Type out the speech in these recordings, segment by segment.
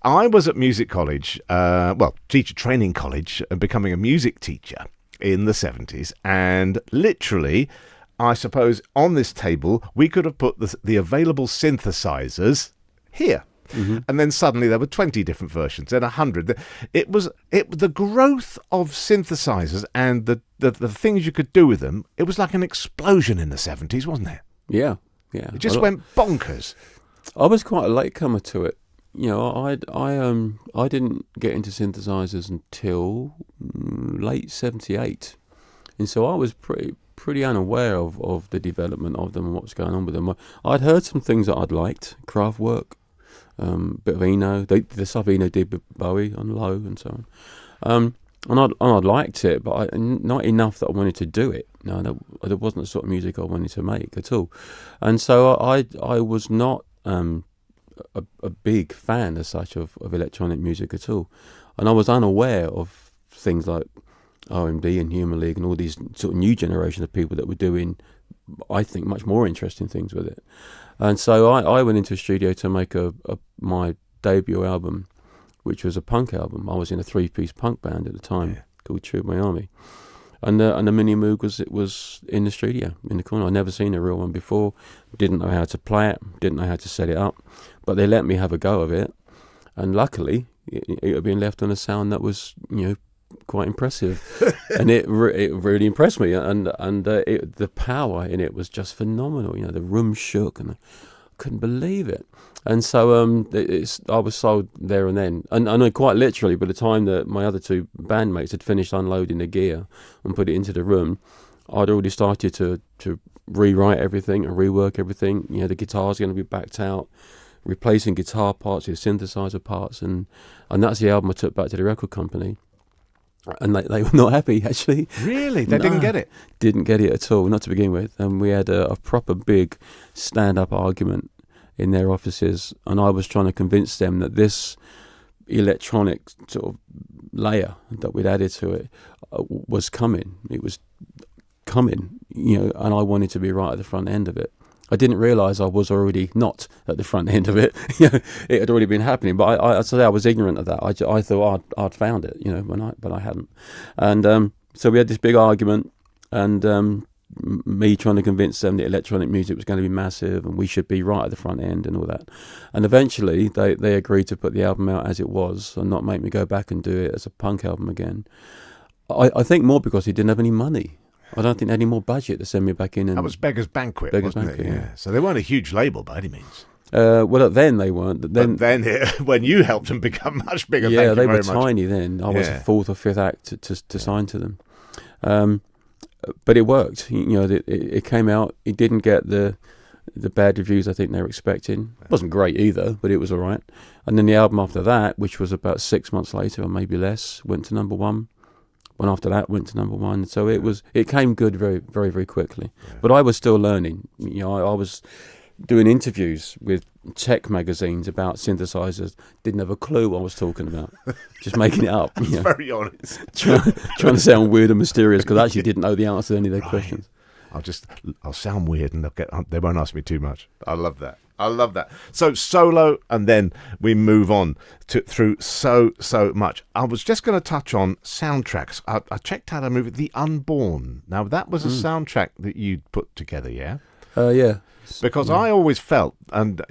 I was at music college, teacher training college, becoming a music teacher in the 70s, and literally, I suppose, on this table, we could have put the available synthesizers here. Mm-hmm. And then suddenly there were 20 different versions, then 100. It was the growth of synthesizers and the things you could do with them. It was like an explosion in the 70s, wasn't it? Yeah. It just went bonkers. I was quite a latecomer to it. I didn't get into synthesizers until late '78, and so I was pretty unaware of the development of them and what was going on with them. I'd heard some things that I'd liked, Kraftwerk, bit of Eno. The stuff Eno did with Bowie on Low and so on. And I'd liked it, but not enough that I wanted to do it. No, that wasn't the sort of music I wanted to make at all. And so I was not a big fan as such of electronic music at all. And I was unaware of things like R&B and Human League and all these sort of new generation of people that were doing, I think, much more interesting things with it. And so I went into a studio to make my debut album, which was a punk album. I was in a 3-piece punk band at the time called True My Army. And the Mini Moog was in the studio, in the corner. I'd never seen a real one before, didn't know how to play it, didn't know how to set it up, but they let me have a go of it. And luckily, it had been left on a sound that was, quite impressive. And it really impressed me. And the power in it was just phenomenal. The room shook and I couldn't believe it. And so I was sold there and then. And I know quite literally, by the time that my other two bandmates had finished unloading the gear and put it into the room, I'd already started to rewrite everything and rework everything. The guitar's going to be backed out, replacing guitar parts with synthesizer parts. And that's the album I took back to the record company. And they were not happy, actually. Really? They didn't get it? Didn't get it at all, not to begin with. And we had a proper big stand-up argument in their offices, and I was trying to convince them that this electronic sort of layer that we'd added to it was coming. It was coming, and I wanted to be right at the front end of it. I didn't realise I was already not at the front end of it. It had already been happening, but I was ignorant of that. I thought I'd found it, but I hadn't. And so we had this big argument, and me trying to convince them that electronic music was going to be massive and we should be right at the front end and all that. And eventually they agreed to put the album out as it was and not make me go back and do it as a punk album again. I think more because he didn't have any money. I don't think they had any more budget to send me back in. And that was Beggar's Banquet, wasn't it? Yeah. So they weren't a huge label by any means. Well, then they weren't. But then when you helped them become much bigger, yeah, they were tiny then. I was the fourth or fifth act to sign to them. But it worked. It came out. It didn't get the bad reviews I think they were expecting. It wasn't great either, but it was all right. And then the album after that, which was about 6 months later or maybe less, went to number one. One after that went to number one. So it came good very, very, very quickly. Yeah. But I was still learning. I was doing interviews with tech magazines about synthesizers. Didn't have a clue what I was talking about. Just making it up. That's very honest. Trying to sound weird and mysterious because I actually didn't know the answer to any of their questions. I'll sound weird and they won't ask me too much. I love that. So solo, and then we move on through so much. I was just going to touch on soundtracks. I checked out a movie, The Unborn. Now that was a soundtrack that you'd put together, yeah? Yeah. Because I always felt, and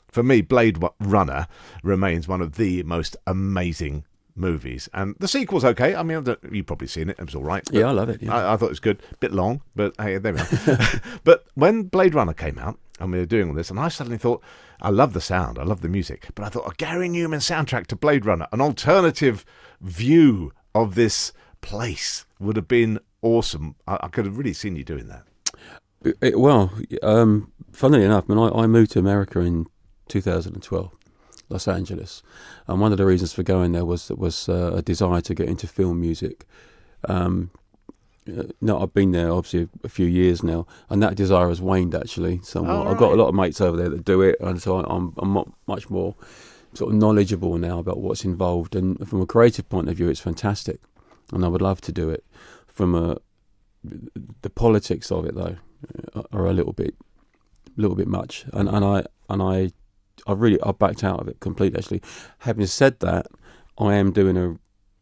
for me, Blade Runner remains one of the most amazing movies. And the sequel's okay. I mean, you've probably seen it. It was all right. Yeah, I love it. Yeah. I thought it was good. Bit long, but hey, there we are. But when Blade Runner came out, and we were doing all this, and I suddenly thought, I love the sound, I love the music, but I thought, a Gary Numan soundtrack to Blade Runner, an alternative view of this place would have been awesome. I could have really seen you doing that. Funnily enough, I moved to America in 2012, Los Angeles, and one of the reasons for going there was a desire to get into film music. I've been there obviously a few years now, and that desire has waned actually somewhat. Right. I've got a lot of mates over there that do it, and so I'm much more sort of knowledgeable now about what's involved. And from a creative point of view, it's fantastic, and I would love to do it. From the politics of it though are a little bit much, and I I backed out of it completely. Actually, having said that, I am doing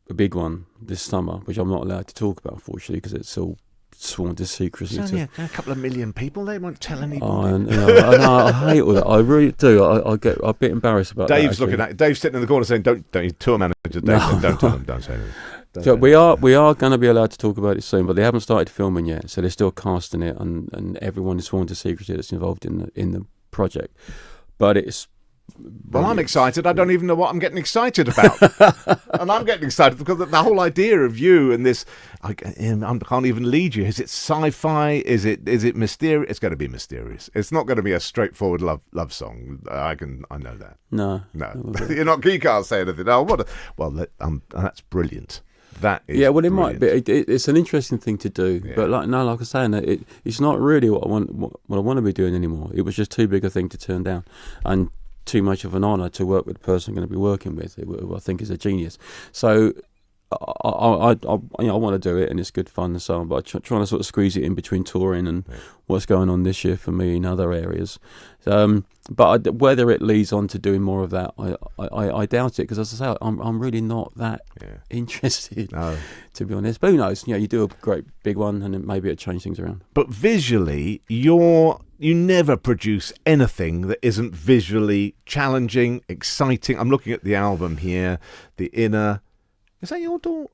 a big one this summer, which I'm not allowed to talk about, unfortunately, because it's all sworn to secrecy. It's only a couple of million people. They won't tell anybody. I hate all that. I really do. I get a bit embarrassed about Dave's that. Looking at Dave's sitting in the corner saying, "Don't you tour manager? Don't tell them. Don't say anything." So we are going to be allowed to talk about it soon, but they haven't started filming yet. So they're still casting it, and everyone is sworn to secrecy that's involved in the project. But it's. Well, I'm excited. I don't even know what I'm getting excited about. And I'm getting excited because the whole idea of you and this, I can't even lead you. Is it sci-fi? Is it mysterious? It's going to be mysterious. It's not going to be a straightforward love song. I know that. No. You're not. You can't say anything. Oh, that's brilliant. That is well, it brilliant. might be. It's an interesting thing to do, but like I was saying, it's not really what I want to be doing anymore. It was just too big a thing to turn down, and too much of an honour to work with the person I'm going to be working with, who I think is a genius. So I want to do it, and it's good fun and so on. But trying to sort of squeeze it in between touring and what's going on this year for me in other areas. But whether it leads on to doing more of that, I doubt it, because as I say, I'm really not that interested, to be honest. But who knows? You do a great big one, and then maybe it change things around. But visually, you never produce anything that isn't visually challenging, exciting. I'm looking at the album here, The Inner. Is that your daughter?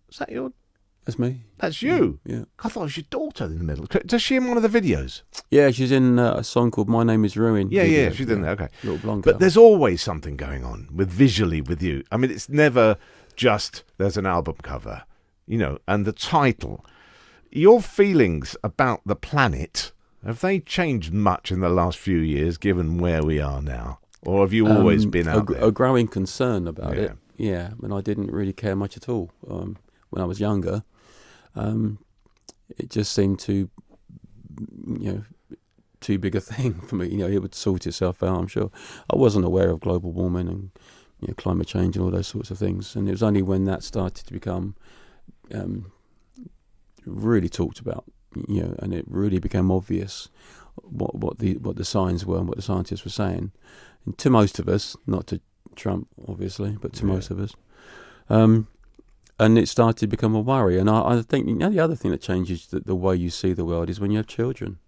That's me. That's you? Yeah. I thought it was your daughter in the middle. Does she in one of the videos? Yeah, she's in a song called My Name Is Ruin. Yeah, she's in there, okay. Little blonde But girl. there's always something going on visually with you. I mean, it's never just there's an album cover, and the title. Your feelings about the planet, have they changed much in the last few years, given where we are now? Or have you always been out there? A growing concern about it. Yeah, and I didn't really care much at all when I was younger. It just seemed too big a thing for me. It would sort itself out, I'm sure. I wasn't aware of global warming and climate change and all those sorts of things. And it was only when that started to become really talked about, and it really became obvious what the signs were and what the scientists were saying. And to most of us, not to Trump, obviously, but to most of us. And it started to become a worry. And I think the other thing that changes the way you see the world is when you have children.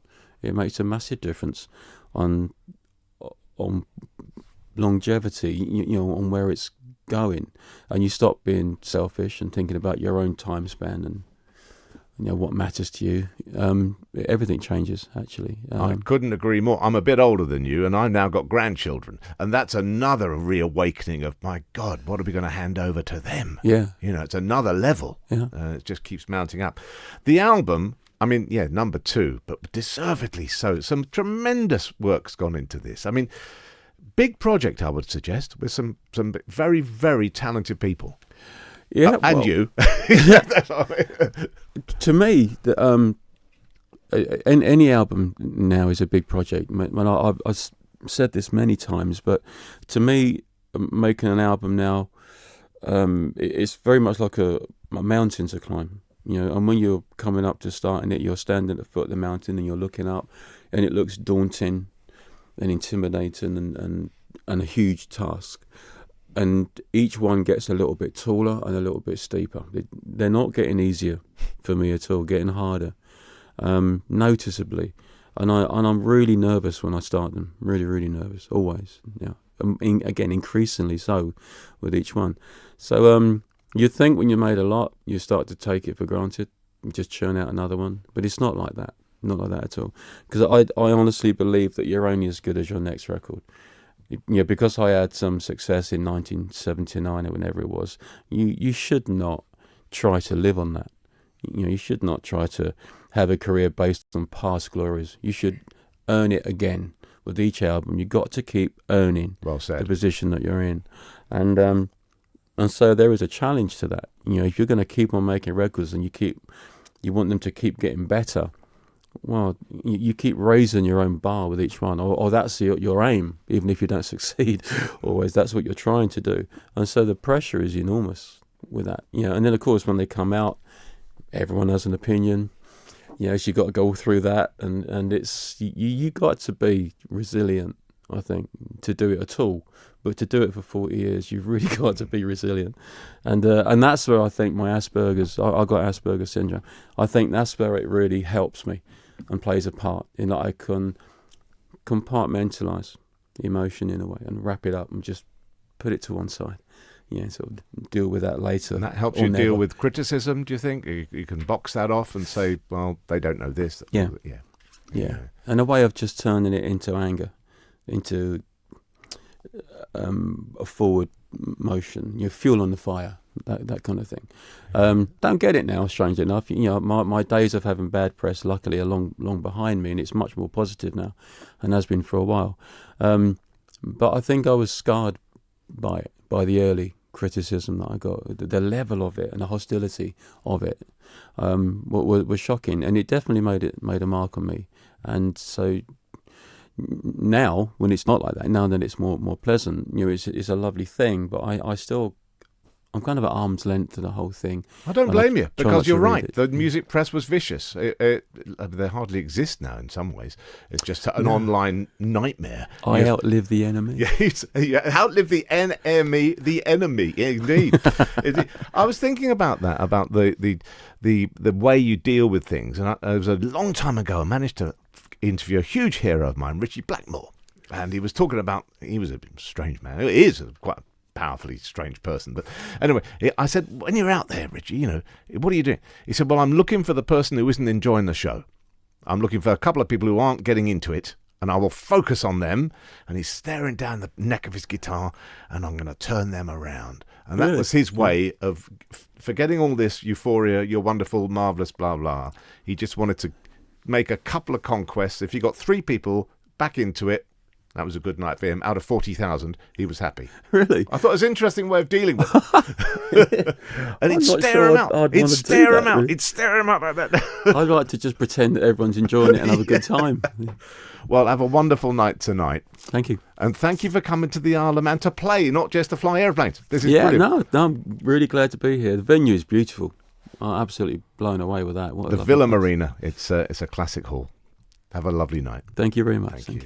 It makes a massive difference on longevity, on where it's going. And you stop being selfish and thinking about your own time span and what matters to you. Everything changes, actually. I couldn't agree more. I'm a bit older than you, and I've now got grandchildren, and that's another reawakening of, my God, what are we going to hand over to them? Yeah. It's another level. Yeah. It just keeps mounting up. The album, I mean, number 2, but deservedly so. Some tremendous work's gone into this. I mean, big project, I would suggest, with some very, very talented people. Yeah, and you. To me, any album now is a big project. I've said this many times, but to me, making an album now, it's very much like a mountain to climb. And when you're coming up to starting it, you're standing at the foot of the mountain and you're looking up, and it looks daunting and intimidating and a huge task. And each one gets a little bit taller and a little bit steeper. They're not getting easier for me at all, getting harder, noticeably. And I'm really nervous when I start them. Really, really nervous, always. Yeah. Again, increasingly so with each one. So you think when you made a lot, you start to take it for granted, you just churn out another one. But it's not like that. Not like that at all. Because I honestly believe that you're only as good as your next record. Because I had some success in 1979 or whenever it was, you should not try to live on that. You should not try to have a career based on past glories. You should earn it again with each album. You've got to keep earning the position that you're in. And so there is a challenge to that. If you're going to keep on making records and you want them to keep getting better, well, you keep raising your own bar with each one, or that's your aim, even if you don't succeed. Always, that's what you're trying to do, and so the pressure is enormous with that. And then of course when they come out, everyone has an opinion. So you got to go through that, and it's you got to be resilient I think, to do it at all. But to do it for 40 years, you've really got to be resilient. And that's where I think my Asperger's, I got Asperger's syndrome. I think that's where it really helps me and plays a part in that I can compartmentalise emotion in a way and wrap it up and just put it to one side. Yeah, sort of deal with that later. And that helps you deal with criticism, do you think? You can box that off and say, well, they don't know this. Yeah. And a way of just turning it into anger, into a forward motion, fuel on the fire, that kind of thing. Don't get it now, strangely enough. My days of having bad press, luckily, are long behind me, and it's much more positive now, and has been for a while. But I think I was scarred by it, by the early criticism that I got. The level of it and the hostility of it was shocking, and it definitely made a mark on me. And so now, when it's not like that, now that it's more pleasant, it's a lovely thing. But I'm kind of at arm's length to the whole thing. I don't blame you, because you're right. The music press was vicious. They hardly exist now in some ways. It's just an online nightmare. I outlive the enemy. Outlive the enemy. The enemy, indeed. I was thinking about that, about the way you deal with things. And it was a long time ago. I managed to interview a huge hero of mine, Richie Blackmore, and he was talking about. He was a strange man. He is quite a powerfully strange person. But anyway, I said, when you're out there, Richie, what are you doing? He said, well, I'm looking for the person who isn't enjoying the show. I'm looking for a couple of people who aren't getting into it, and I will focus on them. And he's staring down the neck of his guitar, and I'm going to turn them around. And that was his way of forgetting all this euphoria, you're wonderful, marvellous, blah, blah. He just wanted to make a couple of conquests. If he got 3 people back into it, that was a good night for him. Out of 40,000, he was happy. Really? I thought it was an interesting way of dealing with it. And he'd stare him out. He'd stare him out. He'd stare him out like that. I'd like to just pretend that everyone's enjoying it and have a good time. Well, have a wonderful night tonight. Thank you. And thank you for coming to the Isle of Man to play, not just to fly airplanes. This is brilliant. No, I'm really glad to be here. The venue is beautiful. I'm absolutely blown away with that. The Villa Marina. It's a classic hall. Have a lovely night. Thank you very much. Thank you.